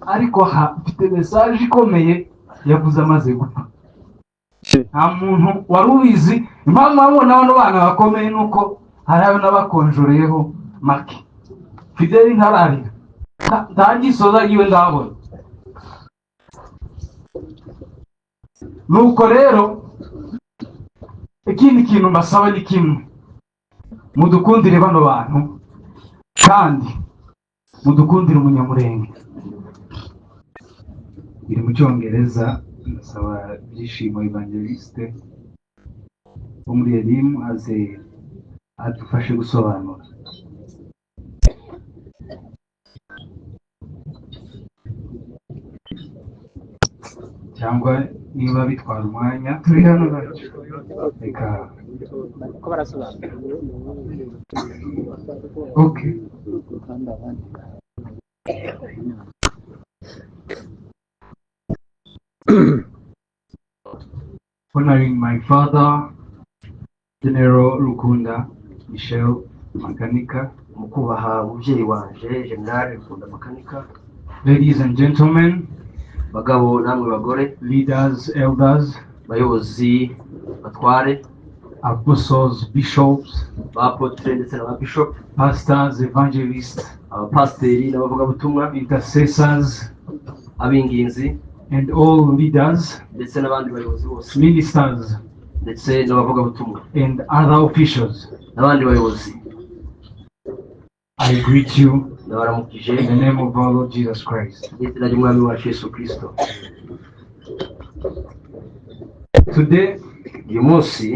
ariko hafite message ikomeye yavuze amaze gupfa. Nta muntu wari ubizi. Impamvu abona bano bana bakomeye nuko hari abo nabakonjoreyeho make. Fideli ntararira, ntagisoza yiwe ndabona. Nuko rero ikindi kintu mbasaba ni kimwe, mudukundire bano bantu kandi mudukundire umunyamurenge. Biri mu Cyongereza. Ndasaba Byishimo Evangeliste wo muri Elimu aze adufashe gusobanura. Cyangwa niba bitwara umwanya turi hano bacu reka ko barasobanura. okay. Honoring my father, General Rukunda Michel Makanika, mukubaha umubyeyi wanje General Rukunda Makanika, ladies and gentlemen, bagabo namwe bagore, leaders, elders, bayobozi batware, apostles, bishops, bapotre ndetse n'ababishop, pastors, evangelists, abapasteri n'abavugabutumwa, intercessors, abinginzi and all leaders, ndetse n'abandi bayobozi bose, ministers, ndetse n'abavugabutumwa and other officials. n'abandi bayobozi. I greet you Ndabaramukije in the name of our Lord Jesus Christ. n'izina ry'Umwami wacu Yesu Kristo. Today, uyu munsi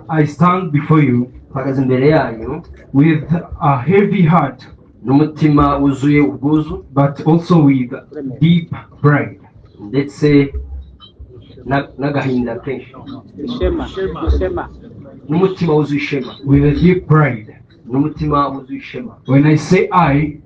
I stand before you mpagaze imbere yanyu with a heavy heart, n'umutima wuzuye ubwuzu, but also with deep pride. ndetse n'agahinda kenshi, n'umutima wuzuye ishema, With a deep pride. n'umutima wuzuye ishema. When I say I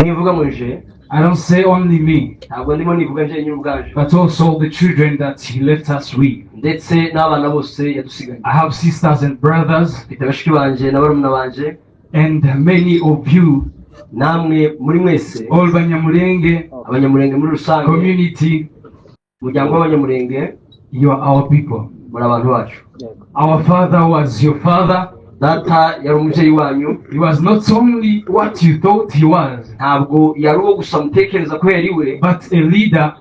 Nivuga mu nje, don't say only me, ntabwo ndimo nivuga nje nyine ubwanje, but also the children that He left us with. ndetse n'abana bose yadusiganye. I have sisters and brothers, Mfite bashiki banje na barumuna banje, and many of you, namwe muri mwese, all Banyamulenge abanyamurenge muri rusange, community, umuryango w'abanyamurenge, you are our people. muri abantu bacu. Our father was your father. Data yari umubyeyi wanyu, He was not only what you thought he was, ntabwo yari uwo gusa mutekereza ko yari we, but a leader,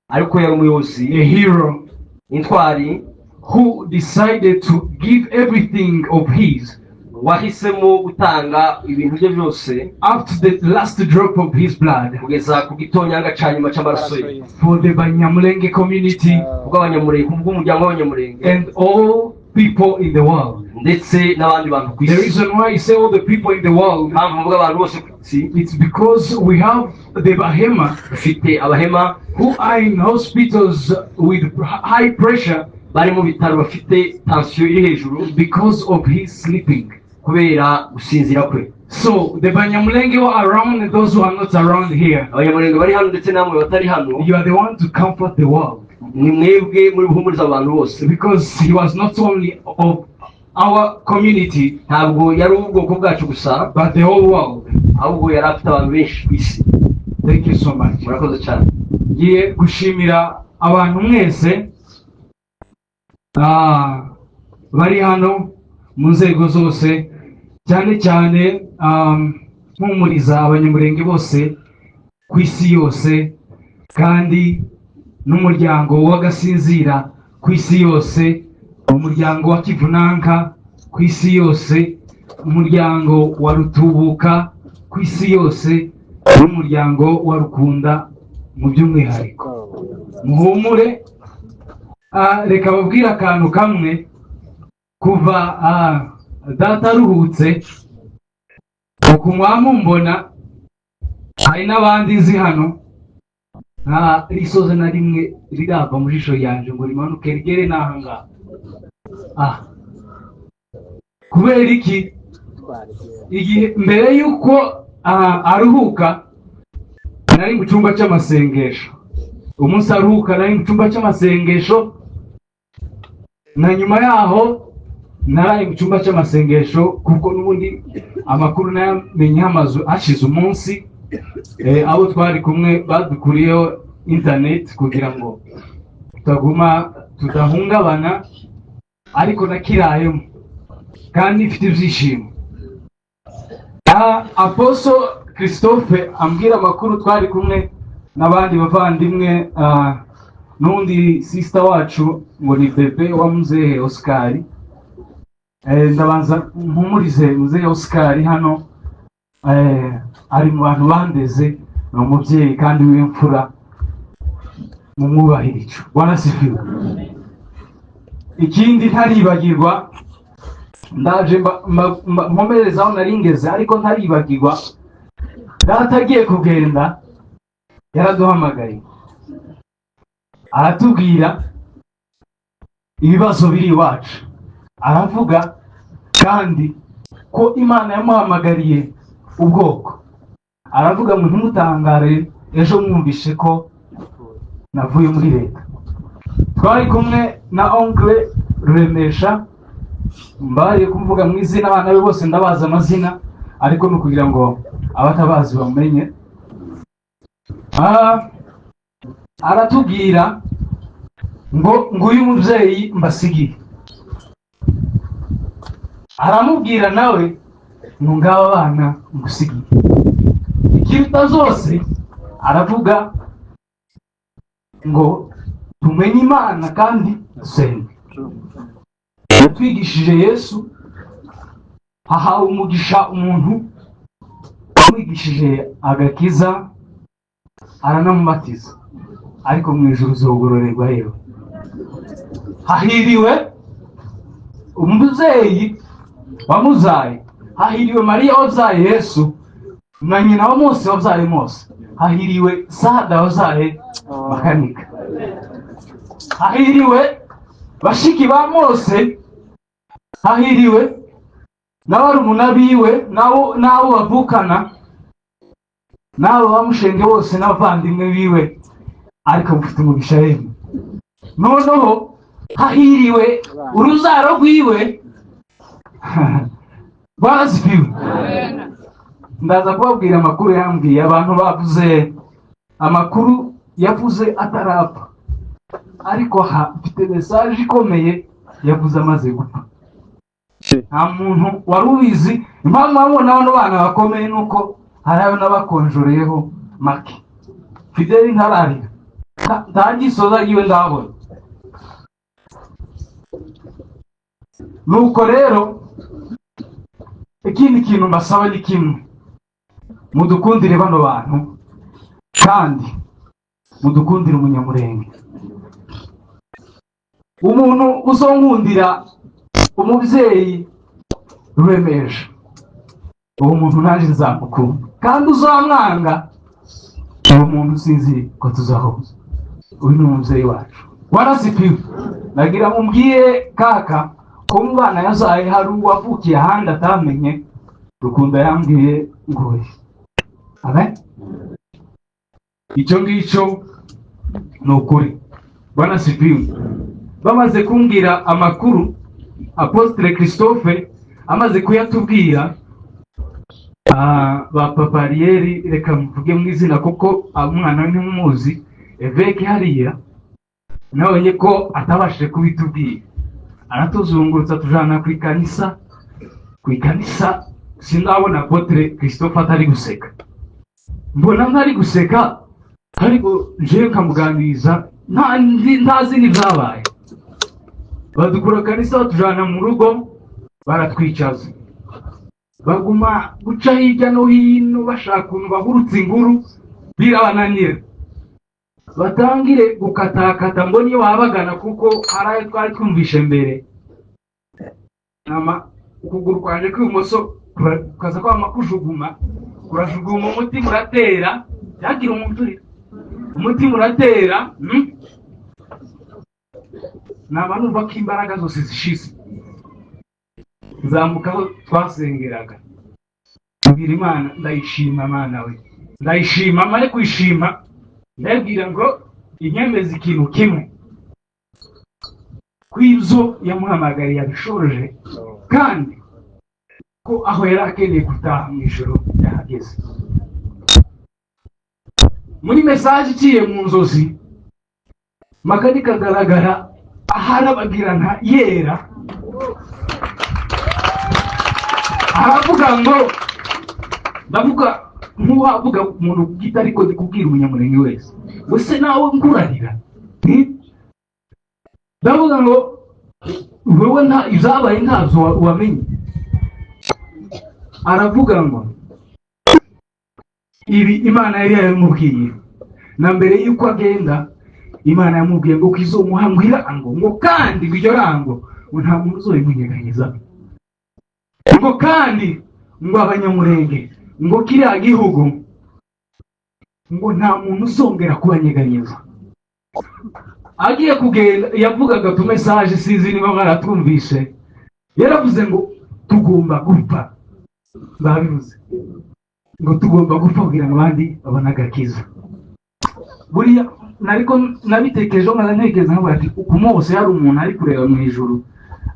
ariko yari umuyobozi, a hero, intwari, who decided to give everything of his wahisemo gutanga ibintu bye byose up to the last drop of his blood kugeza ku gitonyanga cya nyuma cy'amaraso ye, for the Banyamulenge community kubw'abanyamurenge, kubw'umuryango w'abanyamurenge and all people in the world. ndetse n'abandi bantu ku The isi. reason why I say all the people in the world, Impamvu mvuga abantu bose ku isi, it's because we have the Bahema dufite abahema who are in hospitals with high pressure bari mu bitaro bafite tensiyo iri hejuru because of his sleeping. kubera gusinzira kwe. So the Banyamulenge who are around and those who are not around here, Abanyamurenge bari hano ndetse namwe batari hano, you are the one to comfort the world, ni mwebwe muri buhumuriza abantu bose, because he was not only of our community ntabwo yari ubwoko bwacu gusa, but the whole world. ahubwo yari afite abantu benshi ku isi. Thank you so much. Murakoze cyane. Ngiye gushimira abantu mwese bari hano mu nzego zose, cyane cyane mpumuriza abanyamurenge bose ku isi yose, kandi n'umuryango w'Agasinzira ku isi yose, umuryango wa Kivunanka ku isi yose, umuryango wa Rutubuka ku isi yose, n'umuryango wa Rukunda mu by'umwihariko. Muhumure. Reka babwire akantu kamwe. Kuva data aruhutse, mumbona hari n'abandi nzi hano, nta risoze na rimwe rirava mu jisho yanje ngo rimanuke rigere n'aha ngaha. Kubera iki? Igihe mbere y'uko aruhuka nari mu cyumba cy'amasengesho. Umunsi aruhuka nari mu cyumba cy'amasengesho, na nyuma yaho naraye mu cyumba cy'amasengesho, kuko n'ubundi amakuru nayamenye amazu ashize umunsi abo twari kumwe badukuriyeho internet kugira ngo tudahungabana, ariko nakirayemo kandi ifite ibyishimo. Apostle Christophe ambwira amakuru, twari kumwe n'abandi bavandimwe, n'undi sister wacu ngo ni bebe wa muzehe Oscar. Ndabanza mpumurize muzehe Oscar hano, ari mu bantu bandeze, ni umubyeyi kandi w'imfura, mumwubahire ico. Bwana sifiwe. Ikindi ntaribagirwa, ndaje mpomereza aho naringeze, ariko ntaribagirwa, data agiye kugenda yaraduhamagaye aratubwira ibibazo biri iwacu, aravuga kandi ko Imana yamuhamagariye ubwoko. Aravuga ngo ntimutangare ejo mwumvishe ko navuye muri leta. Twari kumwe na oncle Ruremesha, mbaye kumvuga mu izina, abana be bose ndabaza amazina, ariko no kugira ngo abatabazi bamenye. Aratubwira ngo uyu mubyeyi mbasigiye. Aramubwira nawe ngo ngaba abana ngusigiye. Ikiruta zose aravuga ngo tumenye Imana kandi dusenge. Yatwigishije Yesu, hahawe umugisha umuntu wamwigishije agakiza, aranamubatiza, ariko mu ijuru uzogororerwa yewe. Hahiriwe umubyeyi wamuzaye, hahiriwe Mariya wabyaye Yesu na nyina wa Mose wabyaye Mose, hahiriwe Sada wabyaye Makanika, hahiriwe bashiki ba Mose, hahiriwe n'abarumuna biwe n'abo bavukana, n'abo bamushenge bose n'abavandimwe biwe, ariko mufite umugisha yemwe. Noneho hahiriwe uruzaro rwiwe. Barazipiwe. Ndaza kubabwira amakuru yambwiye. Abantu bavuze amakuru yavuze atarapfa, ariko mfite message ikomeye yavuze amaze gupfa. Nta muntu wari ubizi. Impamvu abona bano bana bakomeye nuko harayo n'abakonjoreyeho make. Fideli ntararira, ntagisoza yiwe ndabona. Nuko rero ikindi kintu mbasaba ni kimwe: mudukundire bano bantu kandi mudukundire umunyamurenge. Umuntu uzonkundira umubyeyi Ruremesha, uwo muntu naje nzamukunda, kandi uzamwanga uwo muntu sinzi ko tuzahuza. Uyu ni umubyeyi wacu. Warasipiwe. Nagira mumbwiye kaka ko umwana yazaye hari uwavukiye ahandi atamenye. Rukunda yambwiye ngoye. Amen. Icyo ngicyo ni ukuri. Bwana sipiwe. Bamaze kumbwira amakuru, Apostle Christophe amaze kuyatubwira, ba Paparieri, reka mvuge mu izina kuko umwana we ntumuzi, Eveke hariya nabonye ko atabashije kubitubwira. Aratuzungurutsa tujana ku ikanisa, sindabona Apostle Christophe atari guseka. Mbona ntari guseka, ariko nje nkamuganiriza ntazi n'ibyabaye. Badukura kanisa batujana mu rugo, baratwicaza, baguma guca hirya no hino bashaka ukuntu bahurutse inkuru, birabananira. Batangire gukatakata ngo niyo wabagana, kuko harayo twari twumvishe mbere. Ukuguru kwanje kw'ibumoso kukaza kwama kujuguma, kurajuguma, umutima uratera, yagira umuntu uri umutima uratera. Naba numva ko imbaraga zose zishize. Nzamukaho twasengeraga, mbwira Imana, ndayishima Mana we, ndayishima. Mare kwishima ndabwira ngo inyemeza ikintu kimwe, kw'ibyo yamuhamagariye yabishoje, kandi ko aho yari akeneye gutaha mu ijoro yahageze. muri message iciye mu nzozi Makani kagaragara aharabagirana yera, aravuga ngo ndavuga nk'uwavuga umuntu bwite ariko ndikubwira umunyamurenge wese wese nawe nkurarira ndavuga ngo wewe nta izabaye ntazo wamenye. Aravuga ngo ibi Imana yari yamubwiye na mbere yuko agenda. Imana yamubwiye ngo kizomuhangwira ngo kandi iryo rango ngo nta muntu uzoyimunyeganyeza, ngo kandi ngo abanyamurenge ngo kiriya gihugu ngo nta muntu uzongera kubanyeganyeza. Agiye kugenda yavugaga tu message sizi niba mwaratumvishe, yaravuze ngo tugomba gupfa, babivuze ngo tugomba gupfa kugira ngo abandi babone agakiza. Buriya nariko nabitekereje nkantekereza nkavuga ati ku munsi hari umuntu ari kureba mu ijuru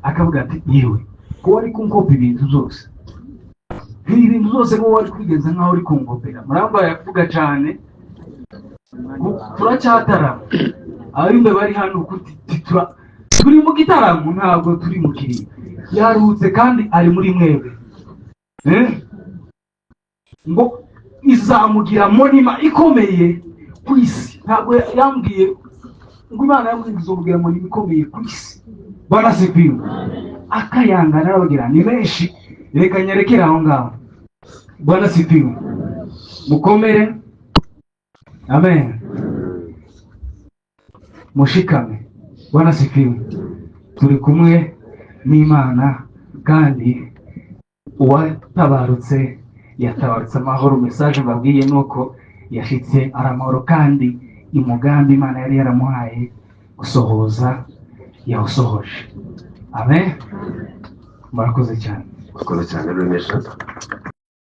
akavuga ati yewe ko wari kunkopa ibintu byose, ibintu byose ko wari kwigeza nkaho uri kunkopera. Muramba yavuga cyane turacyatarama, abimbe bari hano turi mu gitaramo ntabwo turi mu kiriyo. Yarutse kandi ari muri mwebwe ngo izamugira monima ikomeye ku isi. Ntabwo yambwiye ngo Imana yambwiye izobwira monima ikomeye ku isi. Barasipiwe akayangana arabagira ni benshi, reka nyarekera aho ngaho. Bwana sipiwe, mukomere, amen, mushikame. Bwana sipiwe, turi kumwe n'Imana kandi uwatabarutse yatabarutse amahoro. Message mbabwiye nuko yashitse aramahoro kandi umugambi Imana yari yaramuhaye gusohoza yawusohoje. Amen. Murakoze cyane. Murakoze cyane Remesha.